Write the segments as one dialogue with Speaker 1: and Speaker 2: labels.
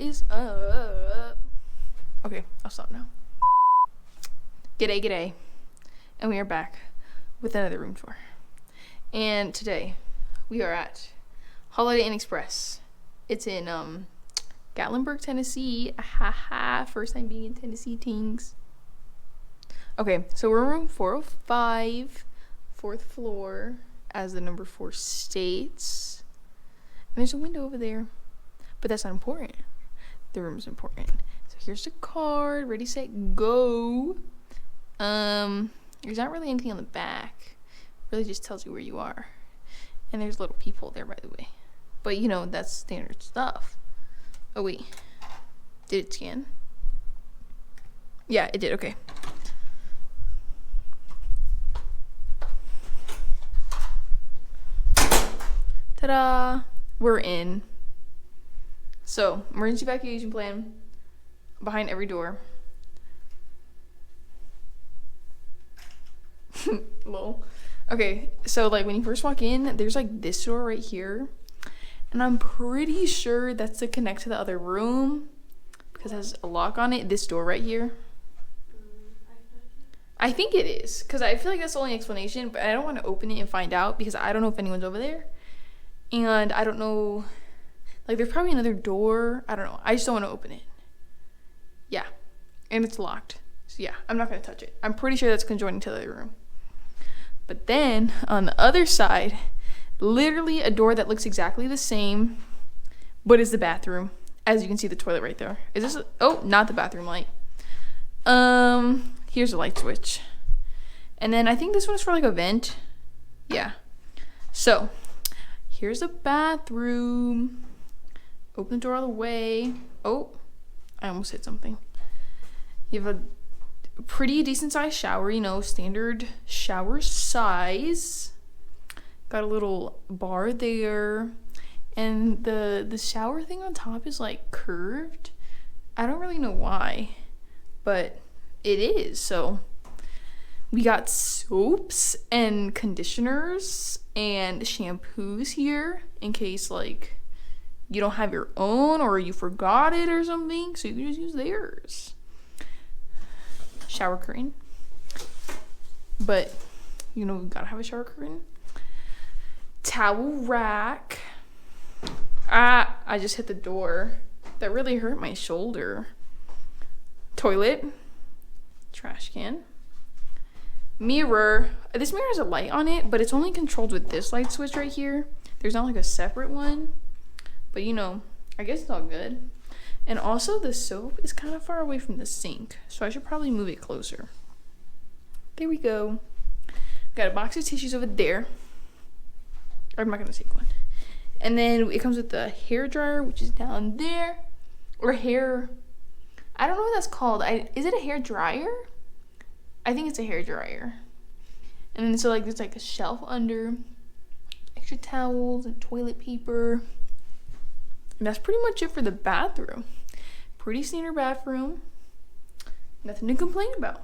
Speaker 1: is up? Okay, I'll stop now. G'day. And we are back with another room tour. And today, we are at Holiday Inn Express. It's in, Gatlinburg, Tennessee. First time being in Tennessee, tings. Okay, so we're in room 405, 4th floor, as the number 4 states. And there's a window over there. But that's not important. The room's important. So here's the card. Ready, set, go. There's not really anything on the back. It really just tells you where you are. And there's little people there, by the way. But you know, that's standard stuff. Oh wait. Did it scan? Yeah, it did. Okay. Ta-da! We're in. So, emergency evacuation plan behind every door. Lol. Okay, so like when you first walk in, there's like this door right here. And I'm pretty sure that's to connect to the other room because it has a lock on it. This door right here. I think it is because I feel like that's the only explanation, but I don't want to open it and find out because I don't know if anyone's over there. And I don't know, like there's probably another door. I don't know. I just don't want to open it. Yeah. And it's locked. So yeah, I'm not going to touch it. I'm pretty sure that's conjoining to the other room. But then on the other side, literally a door that looks exactly the same, but is the bathroom. As you can see the toilet right there. Is this, oh, not the bathroom light. Here's a light switch. And then I think this one's for like a vent. Yeah. So, here's the bathroom. Open the door all the way. Oh, I almost hit something. You have a pretty decent sized shower, you know, standard shower size. Got a little bar there. And the shower thing on top is like curved. I don't really know why, but it is. So we got soaps and conditioners and shampoos here in case like you don't have your own or you forgot it or something, so you can just use theirs. Shower curtain, but you know, we gotta have a shower curtain. Towel rack. I just hit the door. That really hurt my shoulder. Toilet. Trash can. Mirror. This mirror has a light on it, but it's only controlled with this light switch right here. There's not like a separate one. But you know, I guess it's all good. And also the soap is kind of far away from the sink, so I should probably move it closer. There we go. Got a box of tissues over there. I'm not gonna take one. And then it comes with the hair dryer, which is down there. Or hair, I don't know what that's called. Is it a hair dryer? I think it's a hair dryer. And then so like there's like a shelf under, extra towels and toilet paper. And that's pretty much it for the bathroom. Pretty standard bathroom. Nothing to complain about.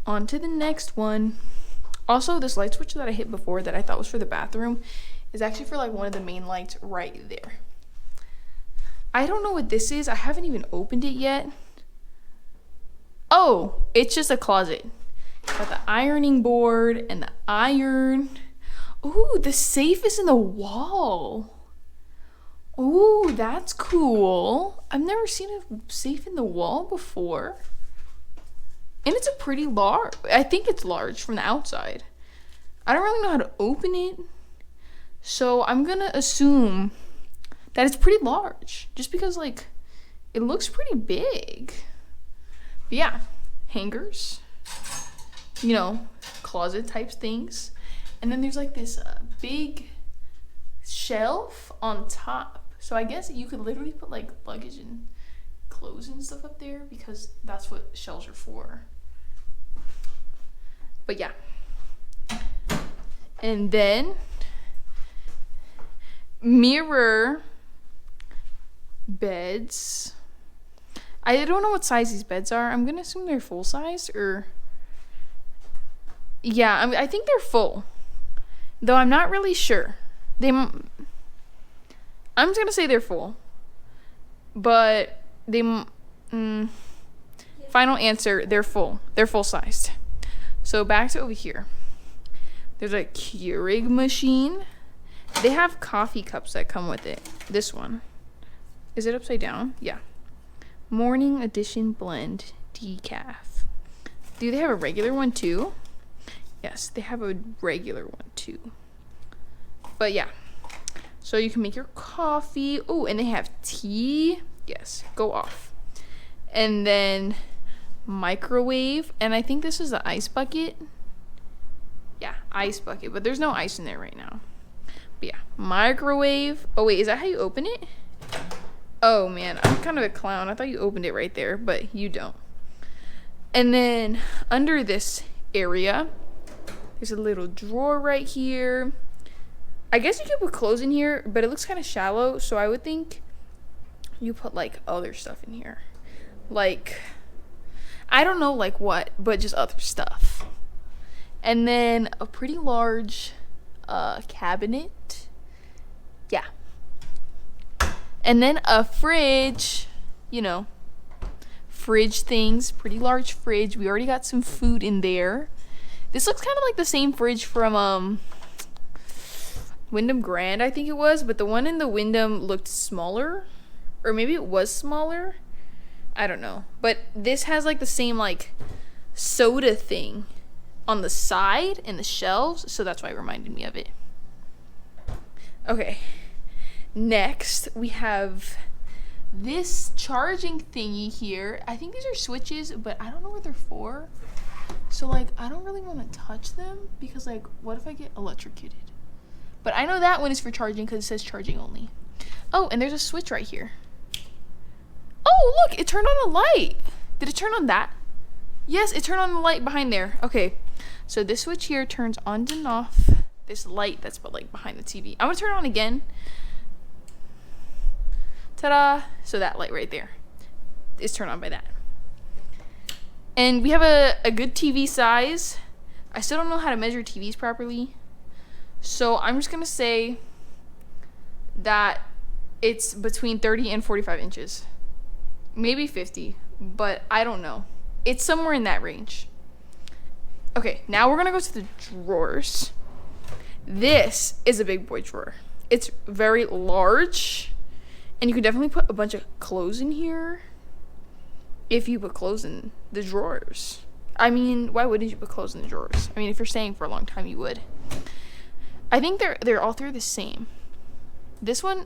Speaker 1: On to the next one. Also, this light switch that I hit before that I thought was for the bathroom is actually for like one of the main lights right there. I don't know what this is. I haven't even opened it yet. Oh, it's just a closet. Got the ironing board and the iron. Ooh, the safe is in the wall. Ooh, that's cool. I've never seen a safe in the wall before. And it's a pretty large, I think it's large from the outside. I don't really know how to open it. So I'm gonna assume that it's pretty large. Just because like, it looks pretty big. But yeah, hangers. You know, closet type things. And then there's like this big shelf on top. So I guess you could literally put like luggage and clothes and stuff up there because that's what shelves are for. But yeah. And then mirror beds. I don't know what size these beds are. I'm gonna assume they're full size or yeah, I think they're full. Though I'm not really sure. I'm just gonna say they're full. but they final answer, they're full sized. So back to over here, there's a Keurig machine. They have coffee cups that come with it. This one, is it upside down? Yeah. Morning edition blend decaf. Do they have a regular one too? Yes, they have a regular one too. But yeah, so you can make your coffee. Oh, and they have tea. Yes, go off. And then microwave, and I think this is the ice bucket. Yeah, ice bucket, but there's no ice in there right now. But yeah, microwave. Oh wait, is that how you open it? Oh man, I'm kind of a clown. I thought you opened it right there, but you don't. And then under this area, there's a little drawer right here. I guess you could put clothes in here, but it looks kind of shallow, so I would think you put like other stuff in here. Like, I don't know like what, but just other stuff. And then a pretty large cabinet. Yeah. And then a fridge, you know, fridge things, pretty large fridge. We already got some food in there. This looks kind of like the same fridge from Wyndham Grand, I think it was, but the one in the Wyndham looked smaller, or maybe it was smaller. I don't know. But this has like the same like soda thing on the side and the shelves, so that's why it reminded me of it. Okay. Next, we have this charging thingy here. I think these are switches, but I don't know what they're for. So like, I don't really want to touch them because like, what if I get electrocuted? But I know that one is for charging because it says charging only. Oh, and there's a switch right here. Oh, look, it turned on a light. Did it turn on that? Yes, it turned on the light behind there. Okay, so this switch here turns on and off this light that's like behind the TV. I'm gonna turn it on again. Ta-da! So that light right there is turned on by that. And we have a good TV size. I still don't know how to measure TVs properly. So I'm just gonna say that it's between 30 and 45 inches. Maybe 50, but I don't know. It's somewhere in that range. Okay, now we're gonna go to the drawers. This is a big boy drawer. It's very large, and you could definitely put a bunch of clothes in here if you put clothes in the drawers. I mean, why wouldn't you put clothes in the drawers? I mean, if you're staying for a long time, you would. I think they're all three the same. This one,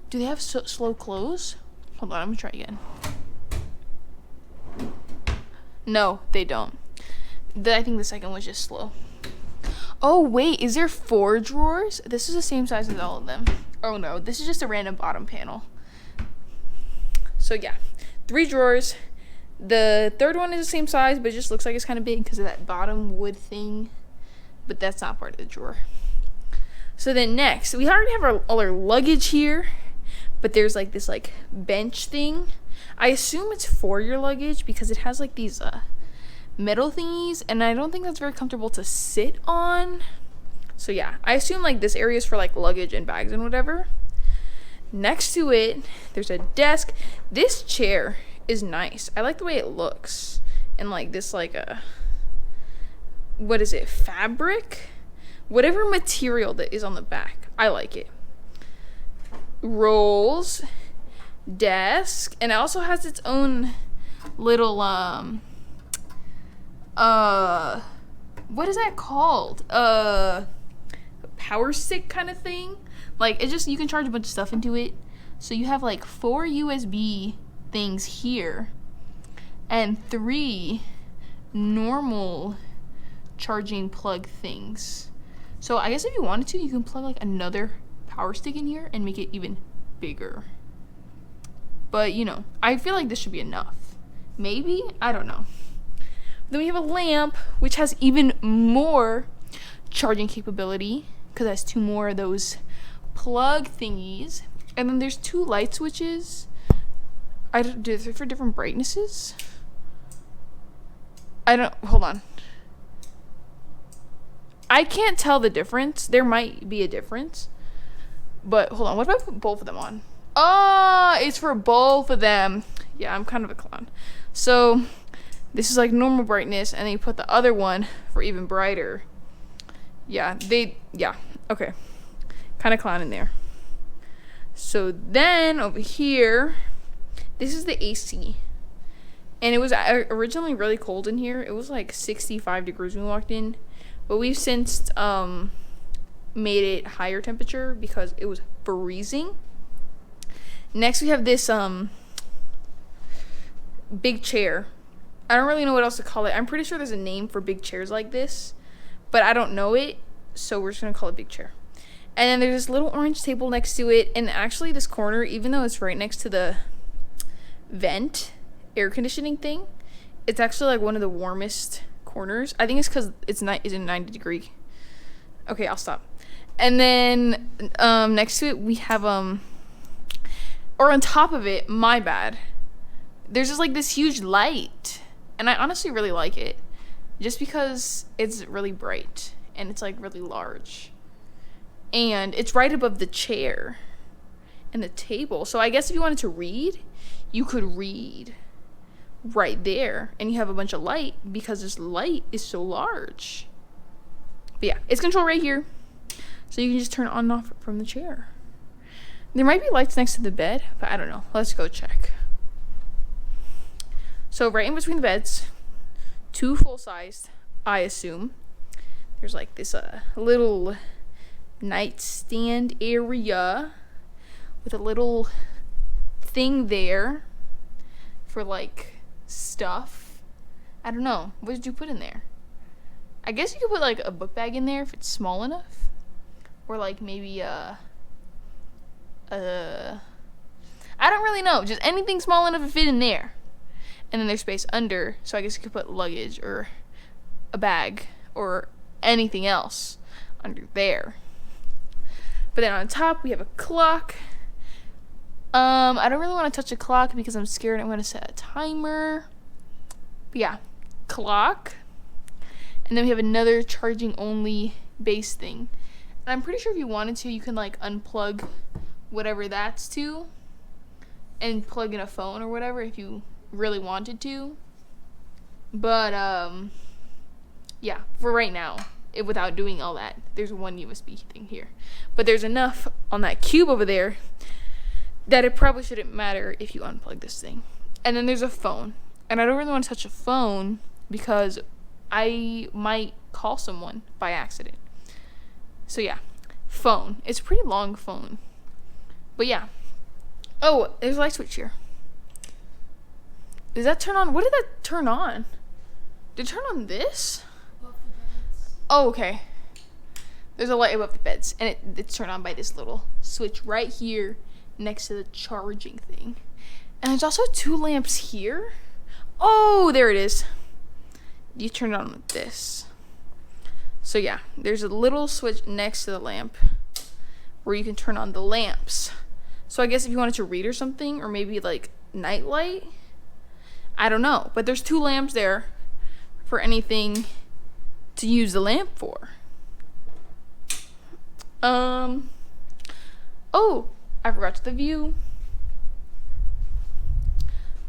Speaker 1: do they have slow close? Hold on, I'm gonna try again. No, they don't. I think the second was just slow. Oh wait, is there 4 drawers? This is the same size as all of them. Oh no, this is just a random bottom panel. So yeah, 3 drawers. The third one is the same size, but it just looks like it's kind of big because of that bottom wood thing. But that's not part of the drawer. So then next, we already have all our luggage here, but there's like this like bench thing. I assume it's for your luggage because it has like these metal thingies, and I don't think that's very comfortable to sit on. So yeah, I assume like this area is for like luggage and bags and whatever. Next to it, there's a desk. This chair is nice. I like the way it looks. And like this like what is it, fabric? Whatever material that is on the back. I like it. Rolls, desk, and it also has its own little what is that called? Power stick kind of thing. Like, it just, you can charge a bunch of stuff into it. So you have like 4 USB things here and 3 normal charging plug things. So I guess if you wanted to, you can plug like another power stick in here and make it even bigger. But you know, I feel like this should be enough. Maybe? I don't know. Then we have a lamp, which has even more charging capability because it has 2 more of those plug thingies. And then there's 2 light switches. They're for different brightnesses. Hold on. I can't tell the difference. There might be a difference. But hold on, what if I put both of them on? Oh, it's for both of them. Yeah, I'm kind of a clown. So this is like normal brightness, and then you put the other one for even brighter. Yeah, okay. Kind of clown in there. So then over here, this is the AC. And it was originally really cold in here. It was like 65 degrees when we walked in. But we've since made it higher temperature because it was freezing. Next we have this big chair. I don't really know what else to call it. I'm pretty sure there's a name for big chairs like this, but I don't know it, so we're just gonna call it big chair. And then there's this little orange table next to it, and actually this corner, even though it's right next to the vent air conditioning thing, it's actually like one of the warmest corners. I think it's because it's in 90 degree. Okay, I'll stop. And then next to it we have or on top of it, my bad, there's just like this huge light, and I honestly really like it just because it's really bright and it's like really large, and it's right above the chair and the table. So I guess if you wanted to read, you could read right there, and you have a bunch of light because this light is so large. But yeah, it's controlled right here, so you can just turn it on and off from the chair. There might be lights next to the bed, but I don't know. Let's go check. So right in between the beds, 2 full-sized, I assume. There's like this little nightstand area with a little thing there for like stuff. I don't know. What did you put in there? I guess you could put like a book bag in there if it's small enough, or like maybe I don't really know. Just anything small enough to fit in there. And then there's space under, so I guess you could put luggage or a bag or anything else under there. But then on top we have a clock. I don't really want to touch a clock because I'm scared I'm going to set a timer. But yeah, clock. And then we have another charging only base thing. And I'm pretty sure if you wanted to, you can like unplug whatever that's to and plug in a phone or whatever if you really wanted to. But yeah, for right now, without doing all that, there's one USB thing here. But there's enough on that cube over there that it probably shouldn't matter if you unplug this thing. And then there's a phone. And I don't really want to touch a phone because I might call someone by accident. So yeah, phone. It's a pretty long phone. But yeah. Oh, there's a light switch here. Does that turn on? What did that turn on? Did it turn on this?
Speaker 2: Above the beds.
Speaker 1: Oh, okay. There's a light above the beds, and it's turned on by this little switch right here next to the charging thing. And there's also 2 lamps here. Oh, there it is. You turn it on with this. So yeah, there's a little switch next to the lamp where you can turn on the lamps. So I guess if you wanted to read or something, or maybe like night light, I don't know. But there's 2 lamps there for anything to use the lamp for. Oh, I forgot the view.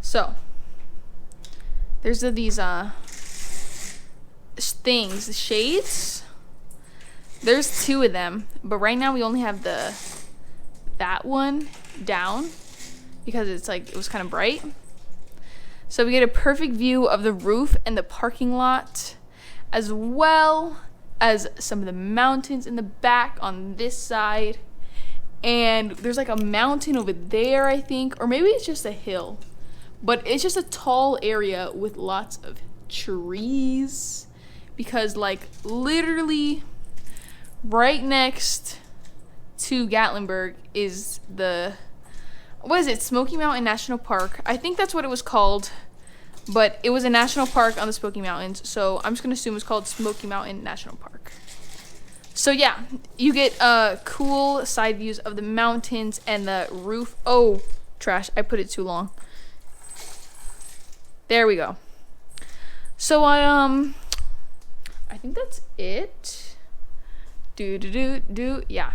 Speaker 1: So there's these things, the shades. There's 2 of them, but right now we only have that one down because it's like it was kind of bright. So we get a perfect view of the roof and the parking lot, as well as some of the mountains in the back on this side. And there's like a mountain over there, I think, or maybe it's just a hill, but it's just a tall area with lots of trees, because like literally right next to Gatlinburg is Smoky Mountain National Park. I think that's what it was called, but it was a national park on the Smoky Mountains, so I'm just gonna assume it's called Smoky Mountain National Park. So yeah, you get cool side views of the mountains and the roof. Oh, trash, I put it too long. There we go. So I think that's it. Yeah.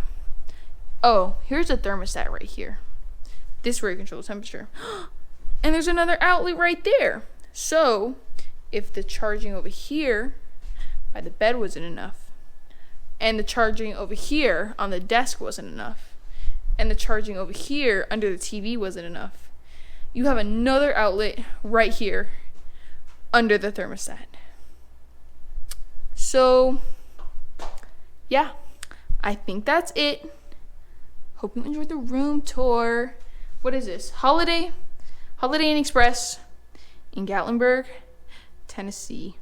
Speaker 1: Oh, here's a thermostat right here. This is where you control the temperature. And there's another outlet right there. So if the charging over here by the bed wasn't enough, and the charging over here on the desk wasn't enough, and the charging over here under the TV wasn't enough, you have another outlet right here under the thermostat. So yeah, I think that's it. Hope you enjoyed the room tour. What is this? Holiday Inn Express in Gatlinburg, Tennessee.